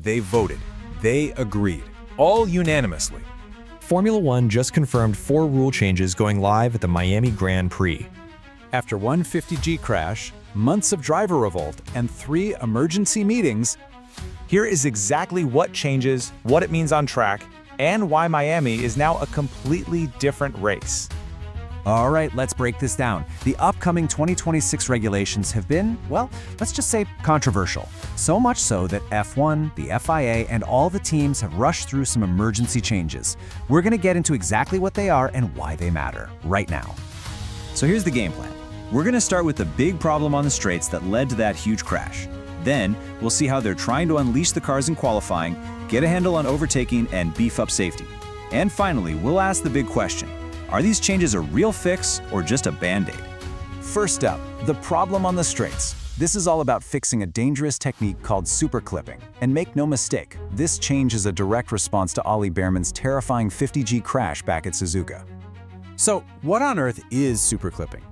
They voted. They agreed. All unanimously. Formula One just confirmed 4 rule changes going live at the Miami Grand Prix. After one 50G crash, months of driver revolt, and 3 emergency meetings, Here is exactly what changes, what it means on track, and why Miami is now a completely different race. All right, let's break this down. The upcoming 2026 regulations have been, well, let's just say controversial. So much so that F1, the FIA, and all the teams have rushed through some emergency changes. We're going to get into exactly what they are and why they matter right now. So here's the game plan. We're going to start with the big problem on the straights that led to that huge crash. Then, we'll see how they're trying to unleash the cars in qualifying, get a handle on overtaking, and beef up safety. And finally, we'll ask the big question. Are these changes a real fix or just a band-aid? First up, the problem on the straights. This is all about fixing a dangerous technique called super clipping. And make no mistake, this change is a direct response to Ollie Behrman's terrifying 50G crash back at Suzuka. So what on earth is super clipping?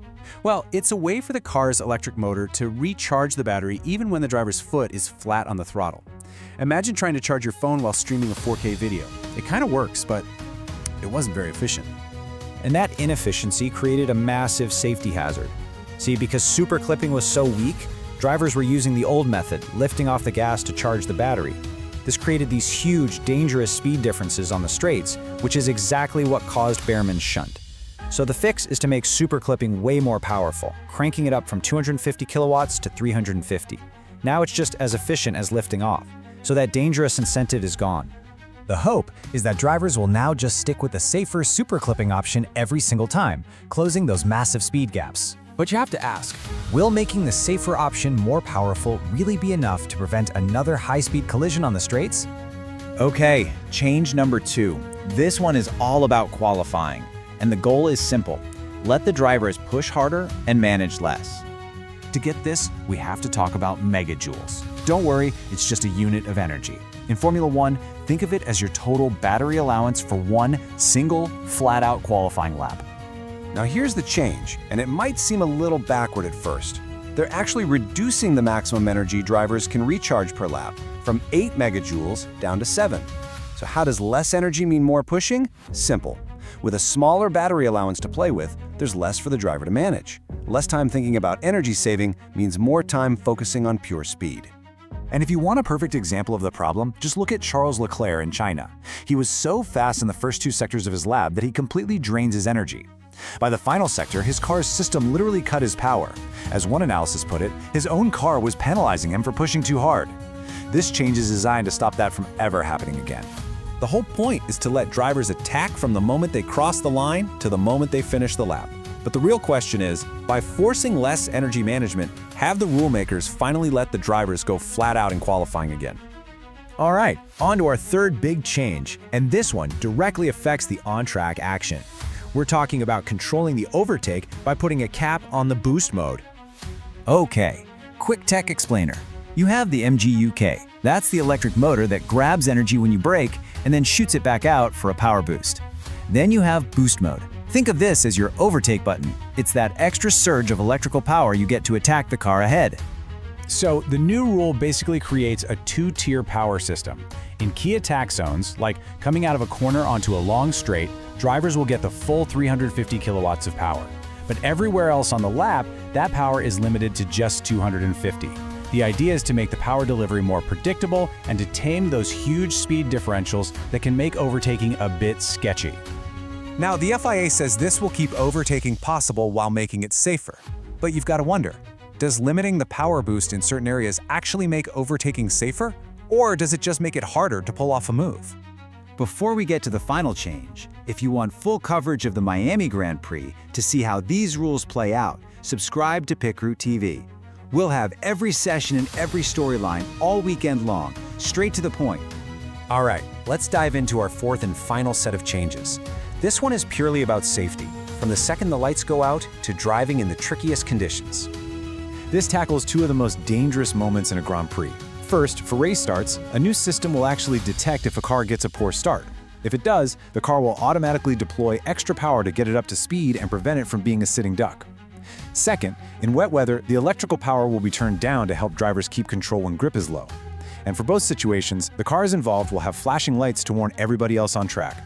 Well, it's a way for the car's electric motor to recharge the battery even when the driver's foot is flat on the throttle. Imagine trying to charge your phone while streaming a 4K video. It kind of works, but it wasn't very efficient. And that inefficiency created a massive safety hazard. See, because super clipping was so weak, drivers were using the old method, lifting off the gas to charge the battery. This created these huge, dangerous speed differences on the straights, which is exactly what caused Behrman's shunt. So the fix is to make super clipping way more powerful, cranking it up from 250 kilowatts to 350. Now it's just as efficient as lifting off, so that dangerous incentive is gone. The hope is that drivers will now just stick with the safer super clipping option every single time, closing those massive speed gaps. But you have to ask, Will making the safer option more powerful really be enough to prevent another high-speed collision on the straights? Okay, change number 2. This one is all about qualifying, and the goal is simple. Let the drivers push harder and manage less. To get this, we have to talk about megajoules. Don't worry, it's just a unit of energy. In Formula One, think of it as your total battery allowance for one single, flat-out qualifying lap. Now here's the change, and it might seem a little backward at first. They're actually reducing the maximum energy drivers can recharge per lap from 8 megajoules down to 7. So how does less energy mean more pushing? Simple. With a smaller battery allowance to play with, there's less for the driver to manage. Less time thinking about energy saving means more time focusing on pure speed. And if you want a perfect example of the problem, just look at Charles Leclerc in China. He was so fast in the first 2 sectors of his lap that he completely drains his energy. By the final sector, his car's system literally cut his power. As one analysis put it, his own car was penalizing him for pushing too hard. This change is designed to stop that from ever happening again. The whole point is to let drivers attack from the moment they cross the line to the moment they finish the lap. But the real question is, by forcing less energy management, have the rule makers finally let the drivers go flat out in qualifying again? All right, on to our third big change, and this one directly affects the on-track action. We're talking about controlling the overtake by putting a cap on the boost mode. Okay, quick tech explainer. You have the MGU-K. That's the electric motor that grabs energy when you brake and then shoots it back out for a power boost. Then you have boost mode. Think of this as your overtake button. It's that extra surge of electrical power you get to attack the car ahead. So the new rule basically creates a 2-tier power system. In key attack zones, like coming out of a corner onto a long straight, drivers will get the full 350 kilowatts of power. But everywhere else on the lap, that power is limited to just 250. The idea is to make the power delivery more predictable and to tame those huge speed differentials that can make overtaking a bit sketchy. Now, the FIA says this will keep overtaking possible while making it safer. But you've got to wonder, does limiting the power boost in certain areas actually make overtaking safer? Or does it just make it harder to pull off a move? Before we get to the final change, if you want full coverage of the Miami Grand Prix to see how these rules play out, subscribe to PitCrew TV. We'll have every session and every storyline all weekend long, straight to the point. All right, let's dive into our fourth and final set of changes. This one is purely about safety, from the second the lights go out to driving in the trickiest conditions. This tackles 2 of the most dangerous moments in a Grand Prix. First, for race starts, a new system will actually detect if a car gets a poor start. If it does, the car will automatically deploy extra power to get it up to speed and prevent it from being a sitting duck. Second, in wet weather, the electrical power will be turned down to help drivers keep control when grip is low. And for both situations, the cars involved will have flashing lights to warn everybody else on track.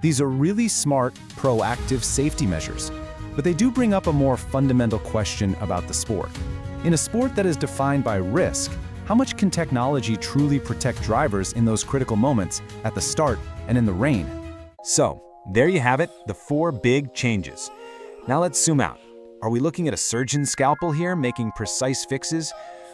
These are really smart, proactive safety measures, but they do bring up a more fundamental question about the sport. In a sport that is defined by risk, how much can technology truly protect drivers in those critical moments at the start and in the rain? So, there you have it, the 4 big changes. Now let's zoom out. Are we looking at a surgeon's scalpel here, making precise fixes?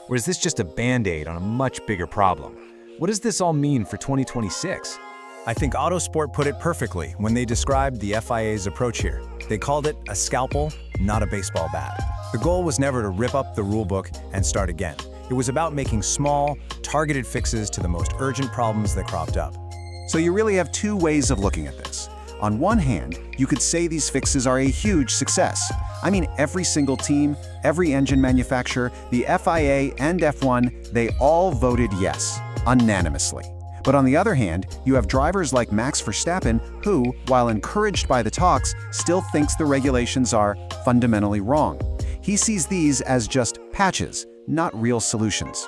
Or is this just a band-aid on a much bigger problem? What does this all mean for 2026? I think Autosport put it perfectly when they described the FIA's approach here. They called it a scalpel, not a baseball bat. The goal was never to rip up the rulebook and start again. It was about making small, targeted fixes to the most urgent problems that cropped up. So you really have 2 ways of looking at this. On one hand, you could say these fixes are a huge success. I mean, every single team, every engine manufacturer, the FIA and F1, they all voted yes, unanimously. But on the other hand, you have drivers like Max Verstappen who, while encouraged by the talks, still thinks the regulations are fundamentally wrong. He sees these as just patches, not real solutions.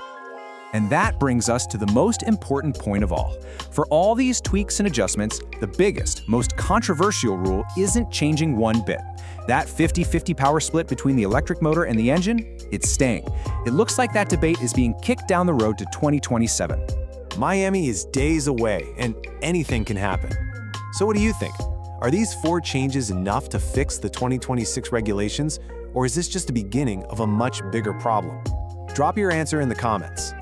And that brings us to the most important point of all. For all these tweaks and adjustments, the biggest, most controversial rule isn't changing one bit. That 50-50 power split between the electric motor and the engine, it's staying. It looks like that debate is being kicked down the road to 2027. Miami is days away, and anything can happen. So what do you think? Are these 4 changes enough to fix the 2026 regulations, or is this just the beginning of a much bigger problem? Drop your answer in the comments.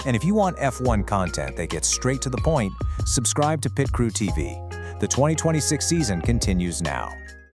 And if you want F1 content that gets straight to the point, subscribe to PitCrew TV. The 2026 season continues now.